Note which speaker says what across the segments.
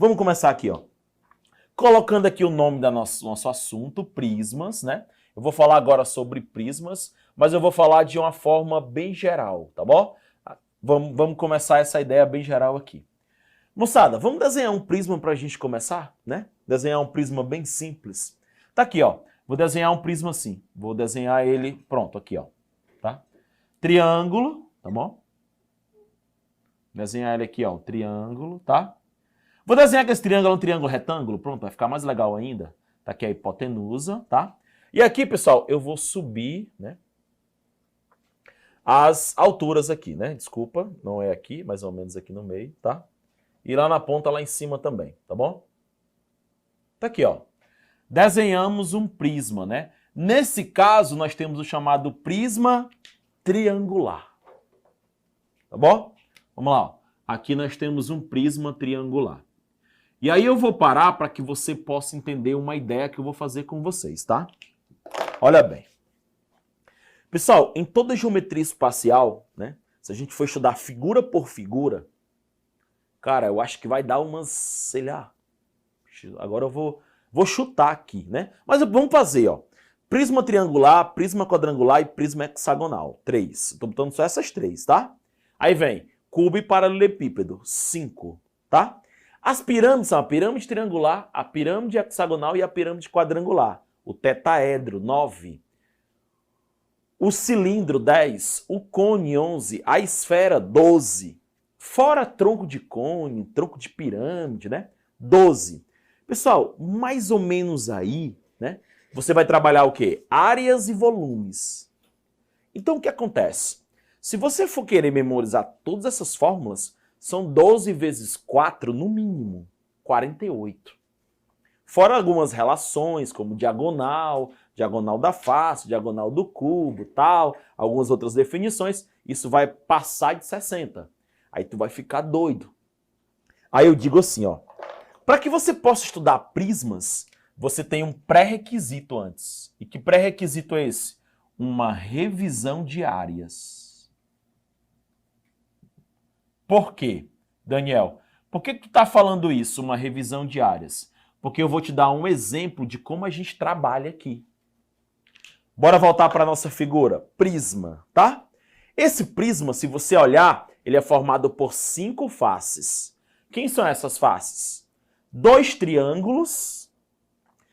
Speaker 1: Vamos começar aqui, ó. Colocando aqui o nome do nosso assunto, prismas, né? Eu vou falar agora sobre prismas, mas eu vou falar de uma forma bem geral, tá bom? Vamos começar essa ideia bem geral aqui. Moçada, vamos desenhar um prisma para a gente começar, né? Desenhar um prisma bem simples. Tá aqui, ó. Vou desenhar um prisma assim. Vou desenhar ele, pronto, aqui, ó. Tá? Triângulo, tá bom? Desenhar ele aqui, ó, um triângulo, tá? Vou desenhar que esse triângulo é um triângulo retângulo, pronto, vai ficar mais legal ainda. Tá aqui a hipotenusa, tá? E aqui, pessoal, eu vou subir, né? As alturas aqui, né? Desculpa, não é aqui, mais ou menos aqui no meio, tá? E lá na ponta, lá em cima também, tá bom? Tá aqui, ó. Desenhamos um prisma, né? Nesse caso, nós temos o chamado prisma triangular. Tá bom? Vamos lá, ó. Aqui nós temos um prisma triangular. E aí eu vou parar para que você possa entender uma ideia que eu vou fazer com vocês, tá? Olha bem. Pessoal, em toda geometria espacial, né? Se a gente for estudar figura por figura, cara, eu acho que vai dar umas, sei lá. Agora eu vou chutar aqui, né? Mas vamos fazer, ó. Prisma triangular, prisma quadrangular e prisma hexagonal. 3. Estou botando só essas 3, tá? Aí vem cubo e paralelepípedo. 5, tá? As pirâmides são a pirâmide triangular, a pirâmide hexagonal e a pirâmide quadrangular. O tetaedro, 9. O cilindro, 10. O cone, 11. A esfera, 12. Fora tronco de cone, tronco de pirâmide, né? 12. Pessoal, mais ou menos aí, né? Você vai trabalhar o quê? Áreas e volumes. Então, o que acontece? Se você for querer memorizar todas essas fórmulas, são 12 vezes 4, no mínimo, 48. Fora algumas relações, como diagonal, diagonal da face, diagonal do cubo, tal, algumas outras definições, isso vai passar de 60. Aí tu vai ficar doido. Aí eu digo assim, ó, para que você possa estudar prismas, você tem um pré-requisito antes. E que pré-requisito é esse? Uma revisão de áreas. Por quê, Daniel? Por que tu tá falando isso, uma revisão de áreas? Porque eu vou te dar um exemplo de como a gente trabalha aqui. Bora voltar para a nossa figura. Prisma, tá? Esse prisma, se você olhar, ele é formado por 5 faces. Quem são essas faces? 2 triângulos,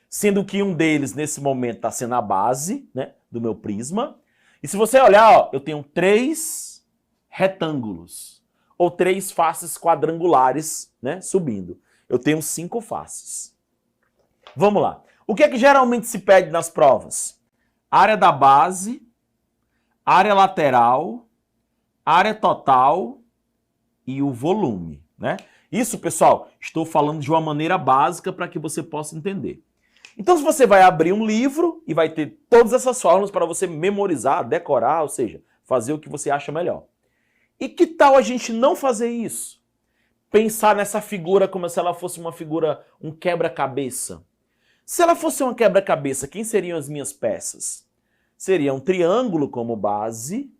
Speaker 1: sendo que um deles, nesse momento, está sendo a base, né, do meu prisma. E se você olhar, ó, eu tenho 3 retângulos. Ou 3 faces quadrangulares, né, subindo. Eu tenho 5 faces. Vamos lá. O que é que geralmente se pede nas provas? Área da base, área lateral, área total e o volume, né? Isso, pessoal, estou falando de uma maneira básica para que você possa entender. Então, se você vai abrir um livro e vai ter todas essas fórmulas para você memorizar, decorar, ou seja, fazer o que você acha melhor. E que tal a gente não fazer isso? Pensar nessa figura como se ela fosse uma figura, um quebra-cabeça. Se ela fosse uma quebra-cabeça, quem seriam as minhas peças? Seria um triângulo como base,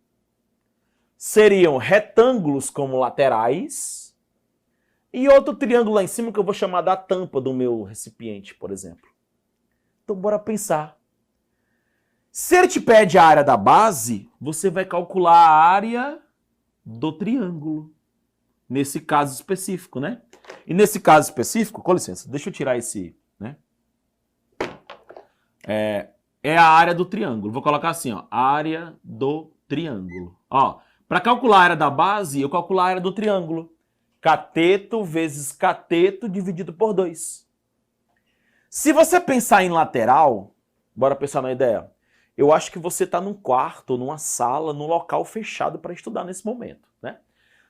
Speaker 1: seriam retângulos como laterais, e outro triângulo lá em cima que eu vou chamar da tampa do meu recipiente, por exemplo. Então, bora pensar. Se ele te pede a área da base, você vai calcular a área do triângulo. Nesse caso específico, né? E nesse caso específico, com licença, deixa eu tirar esse, né? É a área do triângulo. Vou colocar assim, ó, área do triângulo. Ó, para calcular a área da base, eu calculo a área do triângulo. Cateto vezes cateto dividido por 2. Se você pensar em lateral, bora pensar na ideia. Eu acho que você está num quarto, numa sala, num local fechado para estudar nesse momento, né?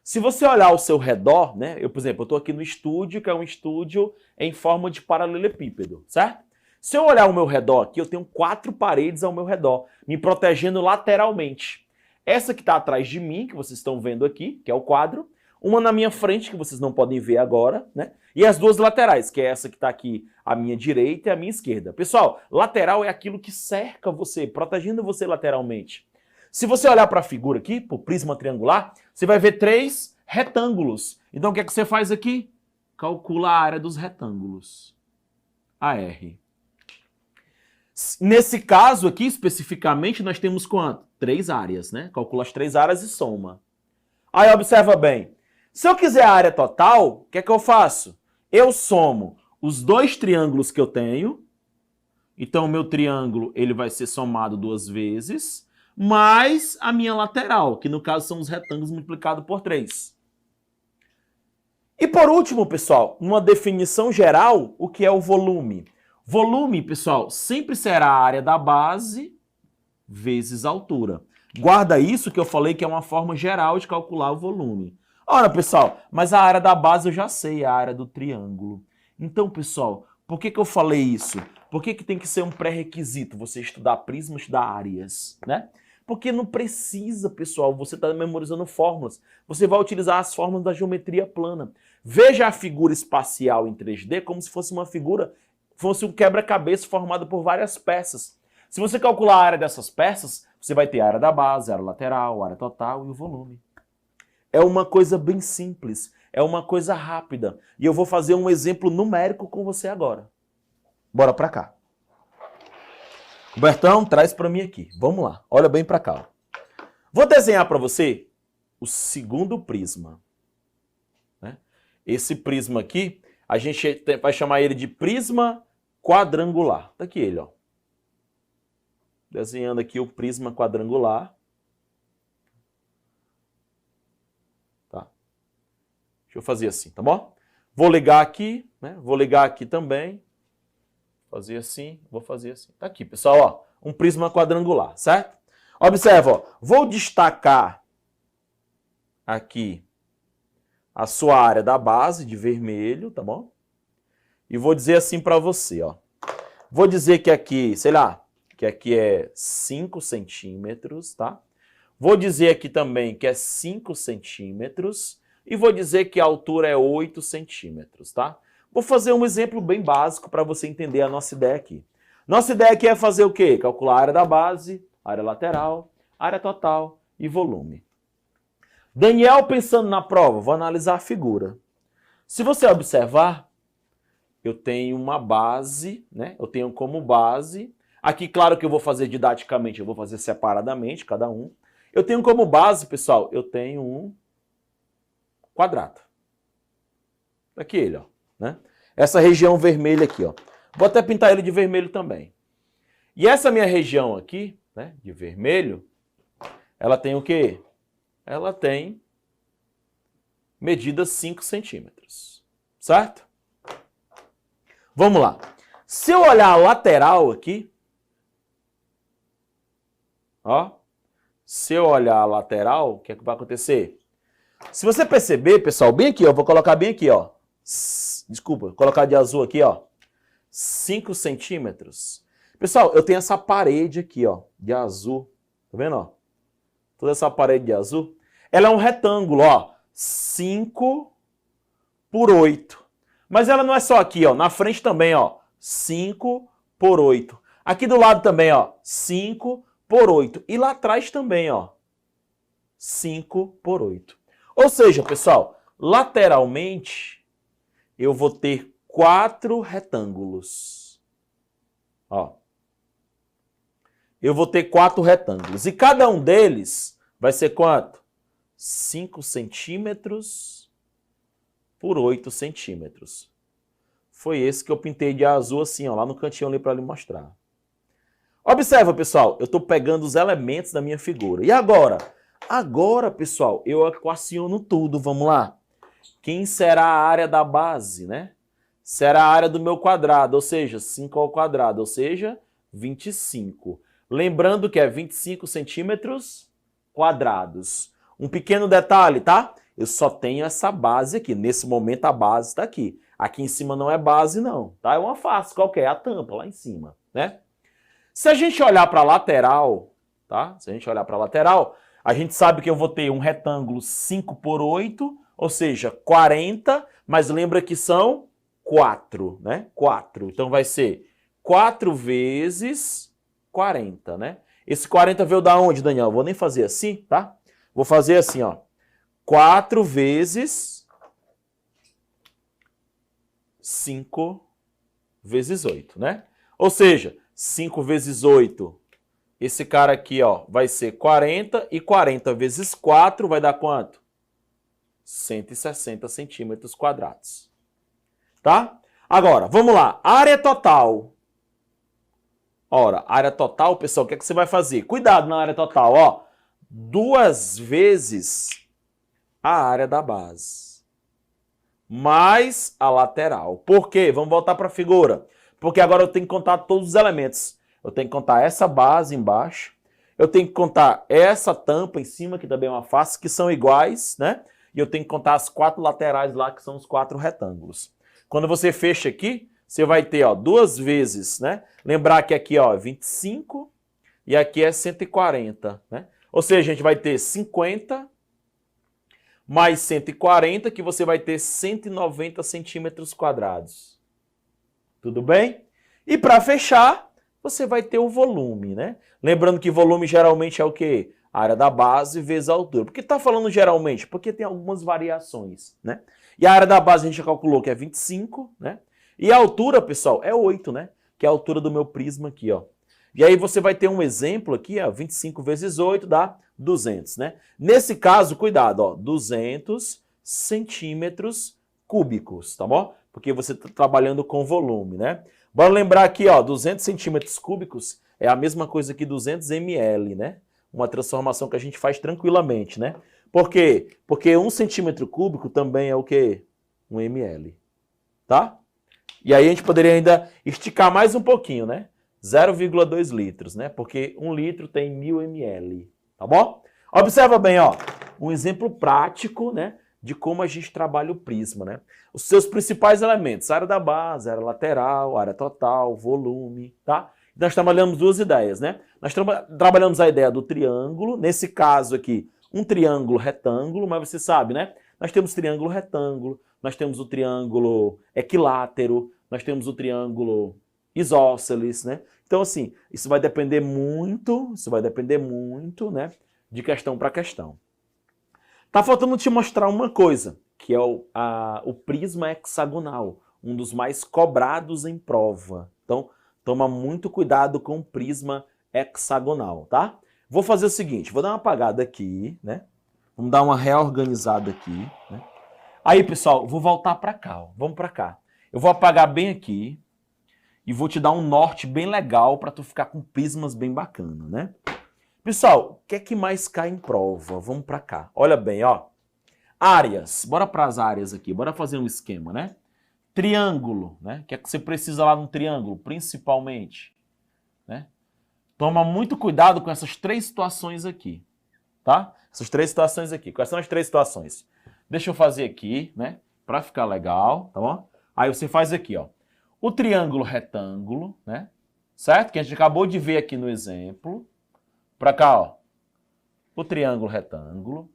Speaker 1: Se você olhar ao seu redor, né? Por exemplo, eu estou aqui no estúdio, que é um estúdio em forma de paralelepípedo, certo? Se eu olhar ao meu redor aqui, eu tenho 4 paredes ao meu redor, me protegendo lateralmente. Essa que está atrás de mim, que vocês estão vendo aqui, que é o quadro, uma na minha frente, que vocês não podem ver agora, né? E as 2 laterais, que é essa que está aqui à minha direita e à minha esquerda. Pessoal, lateral é aquilo que cerca você, protegendo você lateralmente. Se você olhar para a figura aqui, para o prisma triangular, você vai ver 3 retângulos. Então, o que é que você faz aqui? calcula a área dos retângulos. AR. Nesse caso aqui, especificamente, nós temos quanto? 3 áreas, né? Calcula as 3 áreas e soma. Aí observa bem. Se eu quiser a área total, o que é que eu faço? Eu somo os 2 triângulos que eu tenho. Então, o meu triângulo ele vai ser somado 2 vezes, mais a minha lateral, que no caso são os retângulos multiplicado por 3. E por último, pessoal, uma definição geral, o que é o volume? Volume, pessoal, sempre será a área da base vezes a altura. Guarda isso que eu falei que é uma forma geral de calcular o volume. Ora, pessoal, mas a área da base eu já sei, a área do triângulo. Então, pessoal, por que eu falei isso? Por que tem que ser um pré-requisito você estudar prismas, estudar áreas, né? Porque não precisa, pessoal, você está memorizando fórmulas. Você vai utilizar as fórmulas da geometria plana. Veja a figura espacial em 3D como se fosse uma figura, fosse um quebra-cabeça formado por várias peças. Se você calcular a área dessas peças, você vai ter a área da base, a área lateral, a área total e o volume. É uma coisa bem simples, é uma coisa rápida. E eu vou fazer um exemplo numérico com você agora. Bora pra cá. Bertão, traz para mim aqui. Vamos lá. Olha bem para cá. Ó. Vou desenhar para você o segundo prisma. Né? Esse prisma aqui, a gente vai chamar ele de prisma quadrangular. Tá aqui ele, ó. Desenhando aqui o prisma quadrangular. Tá. Deixa eu fazer assim, tá bom? Vou ligar aqui, né? Vou ligar aqui também. Fazer assim, vou fazer assim. Tá aqui, pessoal, ó, um prisma quadrangular, certo? Observa, ó, vou destacar aqui a sua área da base de vermelho, tá bom? E vou dizer assim para você, ó. Vou dizer que aqui, sei lá, que aqui é 5 centímetros, tá? Vou dizer aqui também que é 5 centímetros e vou dizer que a altura é 8 centímetros, tá? Vou fazer um exemplo bem básico para você entender a nossa ideia aqui. Nossa ideia aqui é fazer o quê? Calcular a área da base, área lateral, área total e volume. Daniel pensando na prova, vou analisar a figura. Se você observar, eu tenho uma base, né? Eu tenho como base, aqui claro que eu vou fazer didaticamente, eu vou fazer separadamente cada um. Eu tenho como base, pessoal, eu tenho um quadrado. Aqui ele, ó. Né? Essa região vermelha aqui, ó. Vou até pintar ele de vermelho também. E essa minha região aqui, né, de vermelho, ela tem o quê? Ela tem medida 5 centímetros, certo? Vamos lá. Se eu olhar a lateral aqui, ó, se eu olhar a lateral, o que é que vai acontecer? Se você perceber, pessoal, bem aqui, ó, vou colocar bem aqui, ó. Desculpa, colocar de azul aqui, ó. 5 centímetros. Pessoal, eu tenho essa parede aqui, ó, de azul. Tá vendo, ó? Toda essa parede de azul. Ela é um retângulo, ó. 5 por 8. Mas ela não é só aqui, ó. Na frente também, ó. 5 por 8. Aqui do lado também, ó. 5 por 8. E lá atrás também, ó. 5 por 8. Ou seja, pessoal, lateralmente eu vou ter 4 retângulos. Ó. Eu vou ter 4 retângulos. E cada um deles vai ser quanto? 5 centímetros por 8 centímetros. Foi esse que eu pintei de azul assim, ó, lá no cantinho ali para lhe mostrar. Observa, pessoal, eu estou pegando os elementos da minha figura. E agora? Agora, pessoal, eu equaciono tudo. Vamos lá. Quem será a área da base, né? Será a área do meu quadrado, ou seja, 5 ao quadrado, ou seja, 25. Lembrando que é 25 centímetros quadrados. Um pequeno detalhe, tá? Eu só tenho essa base aqui. Nesse momento a base está aqui. Aqui em cima não é base não, tá? É uma face qualquer, a tampa lá em cima, né? Se a gente olhar para a lateral, tá? Se a gente olhar para a lateral, a gente sabe que eu vou ter um retângulo 5 por 8, ou seja, 40, mas lembra que são 4, né? 4. Então vai ser 4 vezes 40, né? Esse 40 veio da onde, Daniel? Vou nem fazer assim, tá? Vou fazer assim, ó. 4 vezes 5 vezes 8, né? Ou seja, 5 vezes 8, esse cara aqui, ó, vai ser 40, e 40 vezes 4 vai dar quanto? 160 centímetros quadrados. Tá? Agora, vamos lá. Área total. Ora, área total, pessoal, o que é que você vai fazer? Cuidado na área total, ó. 2 vezes a área da base. Mais a lateral. Por quê? Vamos voltar para a figura. Porque agora eu tenho que contar todos os elementos. Eu tenho que contar essa base embaixo. Eu tenho que contar essa tampa em cima, que também é uma face, que são iguais, né? E eu tenho que contar as 4 laterais lá, que são os 4 retângulos. Quando você fecha aqui, você vai ter, ó, 2 vezes, né? Lembrar que aqui, ó, é 25 e aqui é 140, né? Ou seja, a gente vai ter 50 mais 140, que você vai ter 190 centímetros quadrados. Tudo bem? E para fechar, você vai ter o volume, né? Lembrando que volume geralmente é o quê? A área da base vezes a altura. Por que está falando geralmente? Porque tem algumas variações, né? E a área da base a gente já calculou que é 25, né? E a altura, pessoal, é 8, né? Que é a altura do meu prisma aqui, ó. E aí você vai ter um exemplo aqui, ó, 25 vezes 8 dá 200, né? Nesse caso, cuidado, ó, 200 centímetros cúbicos, tá bom? Porque você está trabalhando com volume, né? Bora lembrar aqui, ó, 200 centímetros cúbicos é a mesma coisa que 200 ml, né? Uma transformação que a gente faz tranquilamente, né? Por quê? Porque 1 centímetro cúbico também é o quê? 1 ml, tá? E aí a gente poderia ainda esticar mais um pouquinho, né? 0,2 litros, né? Porque 1 litro tem 1000 ml, tá bom? Observa bem, ó, um exemplo prático, né, de como a gente trabalha o prisma, né? Os seus principais elementos, área da base, área lateral, área total, volume, tá? Nós trabalhamos 2 ideias, né? Nós trabalhamos a ideia do triângulo, nesse caso aqui, um triângulo retângulo, mas você sabe, né? Nós temos triângulo retângulo, nós temos o triângulo equilátero, nós temos o triângulo isósceles, né? Então, assim, isso vai depender muito, né, de questão para questão. Tá faltando te mostrar uma coisa, que é o prisma hexagonal, um dos mais cobrados em prova. Então, toma muito cuidado com o prisma hexagonal, tá? Vou fazer o seguinte, vou dar uma apagada aqui, né? Vamos dar uma reorganizada aqui, né? Aí, pessoal, vou voltar para cá, ó. Vamos para cá. Eu vou apagar bem aqui e vou te dar um norte bem legal para tu ficar com prismas bem bacana, né? Pessoal, o que é que mais cai em prova? Vamos para cá. Olha bem, ó. Áreas. Bora para as áreas aqui. Bora fazer um esquema, né? Triângulo, né? O que é que você precisa lá no triângulo, principalmente, né? Toma muito cuidado com essas 3 situações aqui, tá? Essas 3 situações aqui. Quais são as 3 situações? Deixa eu fazer aqui, né? Para ficar legal, tá bom? Aí você faz aqui, ó. O triângulo retângulo, né? Certo? Que a gente acabou de ver aqui no exemplo. Para cá, ó. O triângulo retângulo.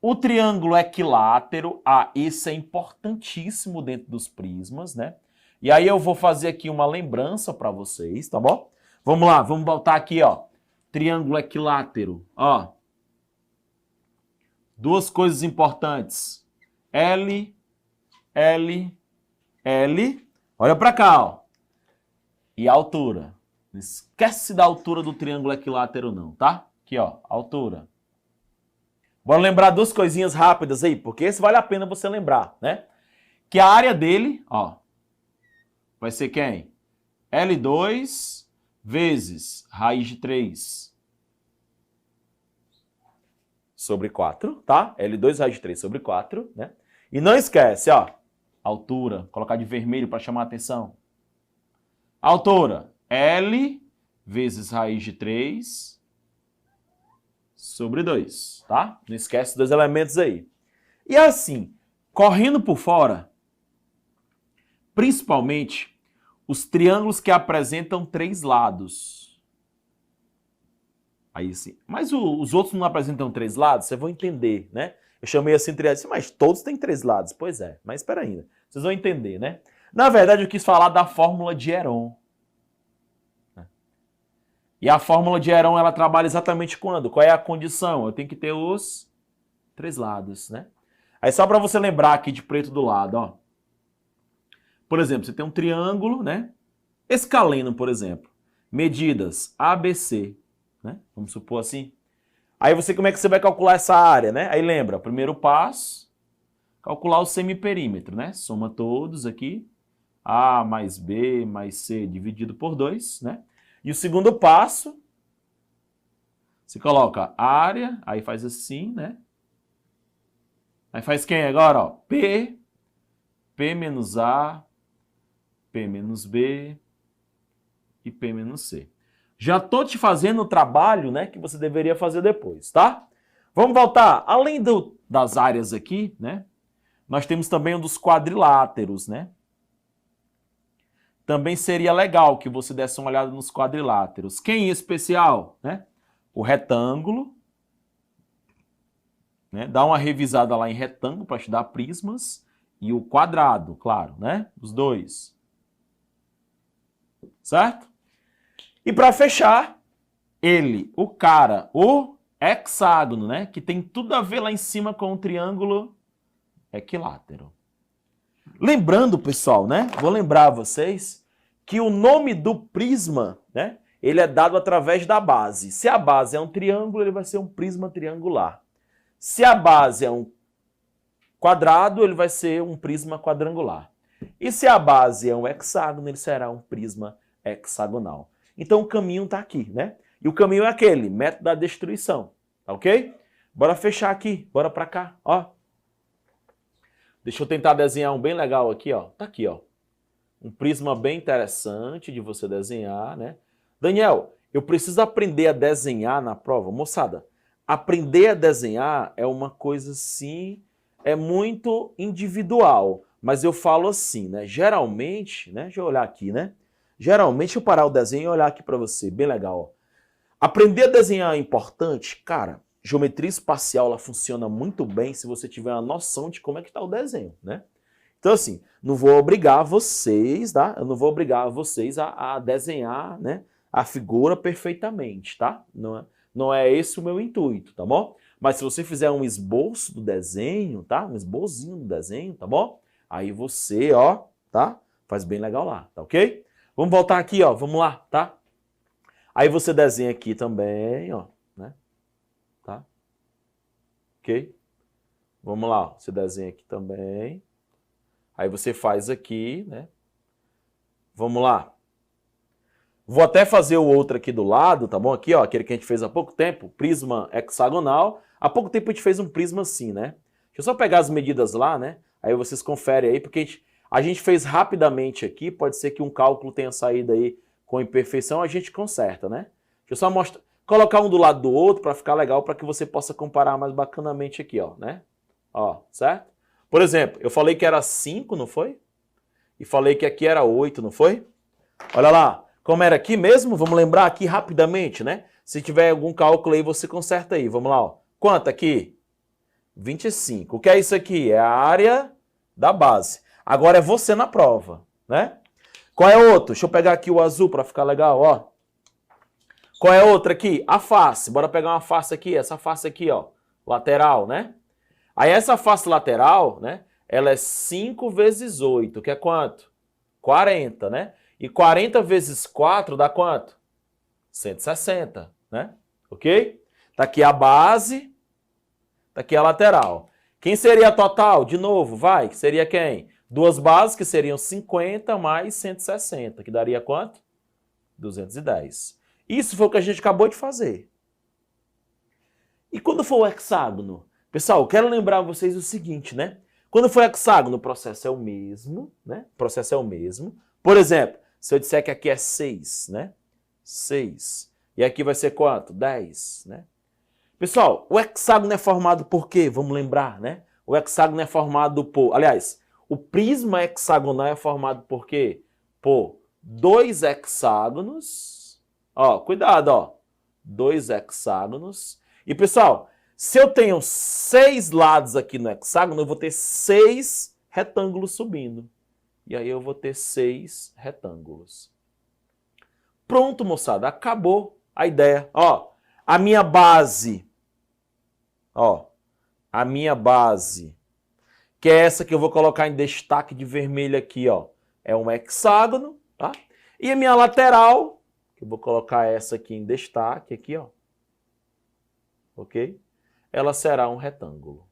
Speaker 1: O triângulo equilátero. Ah, esse é importantíssimo dentro dos prismas, né? E aí eu vou fazer aqui uma lembrança para vocês, tá bom? Vamos lá, vamos voltar aqui, ó. Triângulo equilátero, ó. 2 coisas importantes. L, L, L. Olha para cá, ó. E a altura. Não esquece da altura do triângulo equilátero não, tá? Aqui, ó, altura. Bora lembrar 2 coisinhas rápidas aí, porque esse vale a pena você lembrar, né? Que a área dele, ó, vai ser quem? L2 vezes raiz de 3 sobre 4, tá? L2 raiz de 3 sobre 4, né? E não esquece, ó, altura, colocar de vermelho para chamar a atenção. Altura, L vezes raiz de 3 sobre 2, tá? Não esquece 2 elementos aí. E assim, correndo por fora, principalmente os triângulos que apresentam 3 lados. Aí sim. Mas os outros não apresentam 3 lados, vocês vão entender, né? Eu chamei assim, mas todos têm 3 lados. Pois é, mas espera ainda. Vocês vão entender, né? Na verdade, eu quis falar da fórmula de Heron. E a fórmula de Heron, ela trabalha exatamente quando? Qual é a condição? Eu tenho que ter os 3 lados, né? Aí só para você lembrar aqui de preto do lado, ó. Por exemplo, você tem um triângulo, né? Escaleno, por exemplo. Medidas ABC, né? Vamos supor assim. Aí como é que você vai calcular essa área, né? Aí lembra, primeiro passo, calcular o semiperímetro, né? Soma todos aqui. A mais B mais C dividido por 2, né? E o segundo passo, você coloca área, aí faz assim, né? Aí faz quem agora, ó? P menos A, P menos B e P menos C. Já tô te fazendo o trabalho, né, que você deveria fazer depois, tá? Vamos voltar. Além das áreas aqui, né? Nós temos também o dos quadriláteros, né? Também seria legal que você desse uma olhada nos quadriláteros. Quem em especial, né? O retângulo, né? Dá uma revisada lá em retângulo para estudar prismas e o quadrado, claro, né? Os dois. Certo? E para fechar, o hexágono, né? Que tem tudo a ver lá em cima com o triângulo equilátero. Lembrando, pessoal, né? Vou lembrar vocês que o nome do prisma, né? Ele é dado através da base. Se a base é um triângulo, ele vai ser um prisma triangular. Se a base é um quadrado, ele vai ser um prisma quadrangular. E se a base é um hexágono, ele será um prisma hexagonal. Então o caminho está aqui, né? E o caminho é aquele, método da destruição, tá ok? Bora fechar aqui, bora para cá, ó. Deixa eu tentar desenhar um bem legal aqui, ó. Tá aqui, ó. Um prisma bem interessante de você desenhar, né? Daniel, eu preciso aprender a desenhar na prova. Moçada, aprender a desenhar é uma coisa assim, é muito individual. Mas eu falo assim, né? Geralmente, né? Deixa eu olhar aqui, né? Geralmente, deixa eu parar o desenho e olhar aqui para você, bem legal, ó. Aprender a desenhar é importante? Cara, geometria espacial ela funciona muito bem se você tiver uma noção de como é que está o desenho, né? Então, assim, não vou obrigar vocês, tá? Eu não vou obrigar vocês a desenhar, né, a figura perfeitamente, tá? Não é esse o meu intuito, tá bom? Mas se você fizer um esboço do desenho, tá? Um esbocinho do desenho, tá bom? Aí você, ó, tá? Faz bem legal lá, tá ok? Vamos voltar aqui, ó, vamos lá, tá? Aí você desenha aqui também, ó, né? Tá? Ok? Vamos lá, ó. Você desenha aqui também. Aí você faz aqui, né? Vamos lá. Vou até fazer o outro aqui do lado, tá bom? Aqui, ó, aquele que a gente fez há pouco tempo, prisma hexagonal. Há pouco tempo a gente fez um prisma assim, né? Deixa eu só pegar as medidas lá, né? Aí vocês conferem aí, porque a gente fez rapidamente aqui, pode ser que um cálculo tenha saído aí com imperfeição, a gente conserta, né? Deixa eu só colocar um do lado do outro para ficar legal, para que você possa comparar mais bacanamente aqui, ó, né? Ó, certo? Por exemplo, eu falei que era 5, não foi? E falei que aqui era 8, não foi? Olha lá, como era aqui mesmo? Vamos lembrar aqui rapidamente, né? Se tiver algum cálculo aí, você conserta aí. Vamos lá, ó. Quanto aqui? 25. O que é isso aqui? É a área da base. Agora é você na prova, né? Qual é outro? Deixa eu pegar aqui o azul para ficar legal, ó. Qual é outra aqui? A face. Bora pegar uma face aqui, essa face aqui, ó. Lateral, né? Aí essa face lateral, né? Ela é 5 vezes 8, que é quanto? 40, né? E 40 vezes 4 dá quanto? 160, né? Ok? Tá aqui a base, tá aqui a lateral. Quem seria a total? De novo, vai, que seria quem? Duas bases, que seriam 50 mais 160, que daria quanto? 210. Isso foi o que a gente acabou de fazer. E quando for o hexágono? Pessoal, eu quero lembrar vocês o seguinte, né? Quando for hexágono, o processo é o mesmo, né? O processo é o mesmo. Por exemplo, se eu disser que aqui é 6, né? 6. E aqui vai ser quanto? 10, né? Pessoal, o hexágono é formado por quê? Vamos lembrar, né? O hexágono é formado por... Aliás, o prisma hexagonal é formado por quê? Por 2 hexágonos. Ó, cuidado, ó. 2 hexágonos. E, pessoal, se eu tenho 6 lados aqui no hexágono, eu vou ter 6 retângulos subindo. E aí eu vou ter 6 retângulos. Pronto, moçada. Acabou a ideia. Ó, a minha base. Ó, a minha base. Que é essa que eu vou colocar em destaque de vermelho aqui, ó. é um hexágono, tá? E a minha lateral, que eu vou colocar essa aqui em destaque, aqui, ó. Ok? Ela será um retângulo.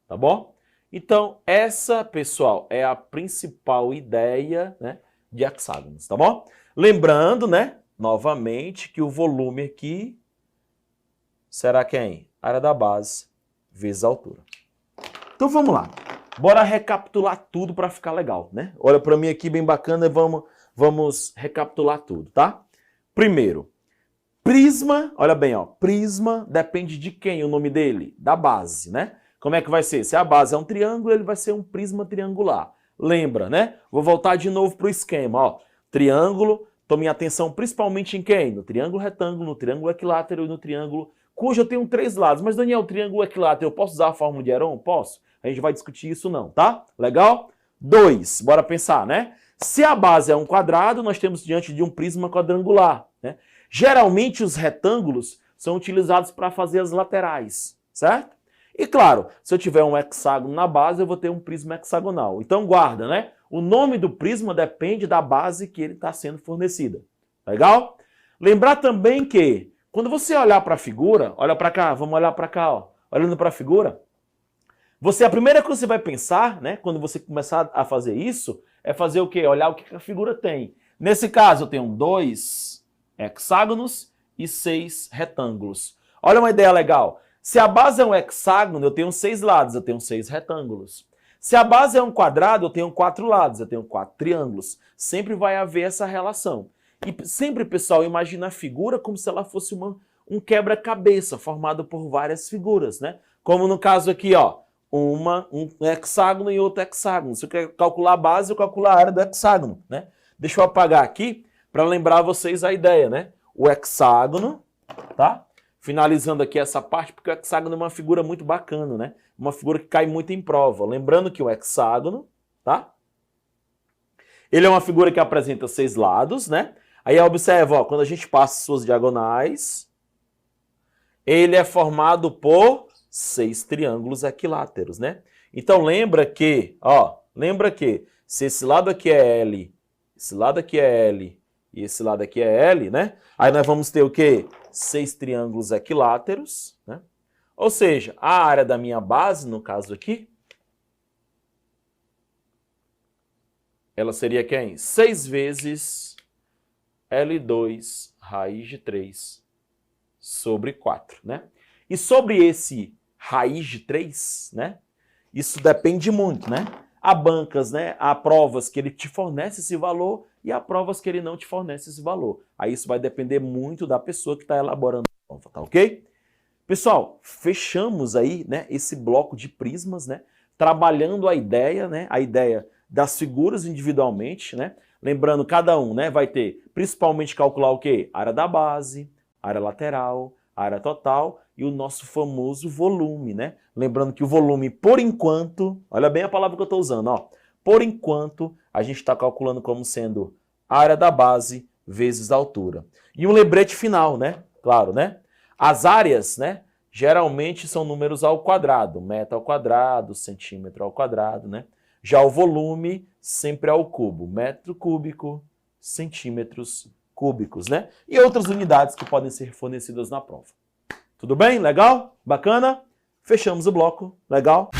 Speaker 1: Tá bom? Então, essa, pessoal, é a principal ideia, né, de hexágonos, tá bom? Lembrando, né, novamente, que o volume aqui será quem? Área da base vezes a altura. Então, vamos lá. Bora recapitular tudo para ficar legal, né? Olha para mim aqui, bem bacana, e vamos recapitular tudo, tá? Primeiro, prisma, olha bem, ó, prisma depende de quem o nome dele? Da base, né? Como é que vai ser? Se a base é um triângulo, ele vai ser um prisma triangular. Lembra, né? Vou voltar de novo para o esquema, ó. Triângulo, tome atenção principalmente em quem? No triângulo retângulo, no triângulo equilátero e no triângulo cujo eu tenho 3 lados. Mas, Daniel, o triângulo equilátero, eu posso usar a fórmula de Heron? Posso. A gente vai discutir isso não, tá? Legal? 2, bora pensar, né? Se a base é um quadrado, nós temos diante de um prisma quadrangular, né? Geralmente os retângulos são utilizados para fazer as laterais, certo? E claro, se eu tiver um hexágono na base, eu vou ter um prisma hexagonal. Então guarda, né? O nome do prisma depende da base que ele está sendo fornecida. Legal? Lembrar também que, quando você olhar para a figura, olha para cá, vamos olhar para cá, ó. Olhando para a figura, a primeira coisa que você vai pensar, né, quando você começar a fazer isso, é fazer o quê? Olhar o que a figura tem. Nesse caso, eu tenho 2 hexágonos e 6 retângulos. Olha uma ideia legal. Se a base é um hexágono, eu tenho 6 lados, eu tenho 6 retângulos. Se a base é um quadrado, eu tenho 4 lados, eu tenho 4 triângulos. Sempre vai haver essa relação. E sempre, pessoal, imagina a figura como se ela fosse um quebra-cabeça formado por várias figuras, né? Como no caso aqui, ó, um hexágono e outro hexágono. Se eu quero calcular a base, eu calculo a área do hexágono, né? Deixa eu apagar aqui para lembrar vocês a ideia, né? O hexágono, tá? Finalizando aqui essa parte, porque o hexágono é uma figura muito bacana, né? Uma figura que cai muito em prova. Lembrando que o hexágono, tá? Ele é uma figura que apresenta 6 lados, né? Aí observa, ó, quando a gente passa suas diagonais, ele é formado por 6 triângulos equiláteros, né? Então lembra que se esse lado aqui é L, esse lado aqui é L e esse lado aqui é L, né? Aí nós vamos ter o quê? 6 triângulos equiláteros, né? Ou seja, a área da minha base, no caso aqui, ela seria quem? 6 vezes L2 raiz de 3 sobre 4, né? E sobre esse raiz de 3, né? Isso depende muito, né? Há bancas, né? Há provas que ele te fornece esse valor e há provas que ele não te fornece esse valor. Aí isso vai depender muito da pessoa que está elaborando a prova, tá ok? Pessoal, fechamos aí, né, esse bloco de prismas, né? Trabalhando a ideia, né? A ideia das figuras individualmente, né? Lembrando, cada um, né, vai ter principalmente calcular o quê? Área da base, área lateral, área total e o nosso famoso volume, né? Lembrando que o volume, por enquanto, olha bem a palavra que eu estou usando, ó. Por enquanto, a gente está calculando como sendo área da base vezes a altura. E um lembrete final, né? Claro, né? As áreas, né, geralmente são números ao quadrado, metro ao quadrado, centímetro ao quadrado, né? Já o volume sempre ao cubo, metro cúbico, centímetros cúbicos, né? E outras unidades que podem ser fornecidas na prova. Tudo bem? Legal? Bacana? Fechamos o bloco. Legal?